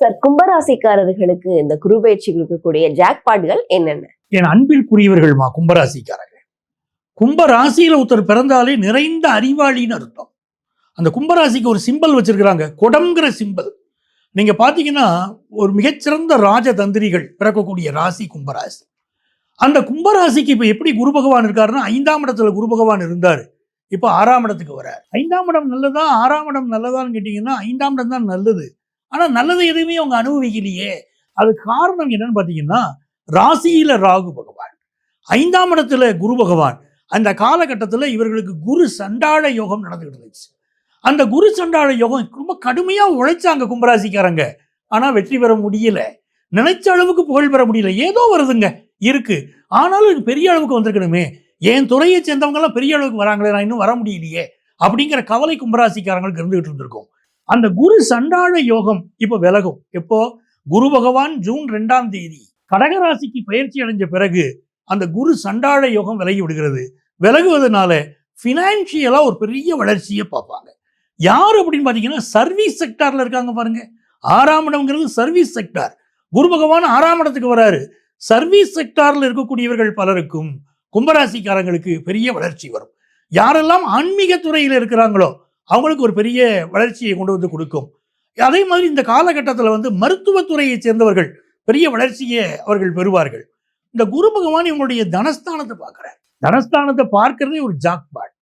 Sir, கும்பராசிக்காரர்களுக்கு இந்த குரு பயிற்சி கொடுக்கக்கூடிய ஜாக்பாட்கள் என்னென்ன? என் அன்பிற்குரியவர்கள்மா கும்பராசிக்காரர்கள். கும்பராசியில ஒருத்தர் பிறந்தாலே நிறைந்த அறிவாளின்னு அர்த்தம். அந்த கும்பராசிக்கு ஒரு சிம்பல் வச்சிருக்கிறாங்க, குடம்ங்கிற சிம்பல். நீங்க பாத்தீங்கன்னா ஒரு மிகச்சிறந்த ராஜதந்திரிகள் பிறக்கக்கூடிய ராசி கும்பராசி. அந்த கும்பராசிக்கு இப்ப எப்படி குரு பகவான் இருக்காருன்னா, 5ஆம் இடத்துல குரு பகவான் இருந்தாரு, இப்ப 6ஆம் இடத்துக்கு வர்றாரு. 5ஆம் இடம் நல்லதா 6ஆம் இடம் நல்லதான்னு கேட்டீங்கன்னா 5ஆம் இடம் தான் நல்லது. ஆனா நல்லது எதுவுமே அவங்க அனுபவிக்கலையே. அதுக்கு காரணம் என்னன்னு பாத்தீங்கன்னா, ராசியில ராகு பகவான், 5ஆம் இடத்துல குரு பகவான். அந்த காலகட்டத்தில் இவர்களுக்கு குரு சண்டாள யோகம் நடந்துகிட்டு இருந்துச்சு. அந்த குரு சண்டாள யோகம் ரொம்ப கடுமையா உழைச்சாங்க கும்பராசிக்காரங்க. ஆனா வெற்றி பெற முடியல, நினைச்ச அளவுக்கு புகழ் பெற முடியல. ஏதோ வருதுங்க இருக்கு, ஆனாலும் பெரிய அளவுக்கு வந்திருக்கணுமே, என் துறையை சேர்ந்தவங்க எல்லாம் பெரிய அளவுக்கு வராங்களே, நான் இன்னும் வர முடியலையே அப்படிங்கிற கவலை கும்பராசிக்காரங்களுக்கு இருந்துகிட்டு இருந்திருக்கும். அந்த குரு சண்டாள யோகம் இப்ப விலகும். எப்போ? குரு பகவான் ஜூன் 2ஆம் தேதி கடகராசிக்கு பயிற்சி அடைஞ்ச பிறகு அந்த குரு சண்டாள யோகம் விலகி விடுகிறது. விலகுவதனால பினான்சியலா ஒரு பெரிய வளர்ச்சியை பார்ப்பாங்க. யார் அப்படின்னு பாத்தீங்கன்னா, சர்வீஸ் செக்டார்ல இருக்காங்க பாருங்க. 6ஆம் இடம்ங்கிறது சர்வீஸ் செக்டார். குரு பகவான் 6ஆம் இடத்துக்கு வராரு. சர்வீஸ் செக்டார்ல இருக்கக்கூடியவர்கள் பலருக்கும் கும்பராசிக்காரங்களுக்கு பெரிய வளர்ச்சி வரும். யாரெல்லாம் ஆன்மீக துறையில் இருக்கிறாங்களோ அவங்களுக்கு ஒரு பெரிய வளர்ச்சியை கொண்டு வந்து கொடுக்கும். அதே மாதிரி இந்த காலகட்டத்தில் மருத்துவத்துறையை சேர்ந்தவர்கள் பெரிய வளர்ச்சியை அவர்கள் பெறுவார்கள். இந்த குரு பகவான் இவங்களுடைய தனஸ்தானத்தை பார்க்கிறார். தனஸ்தானத்தை பார்க்கிறதே ஒரு ஜாக்பாட்.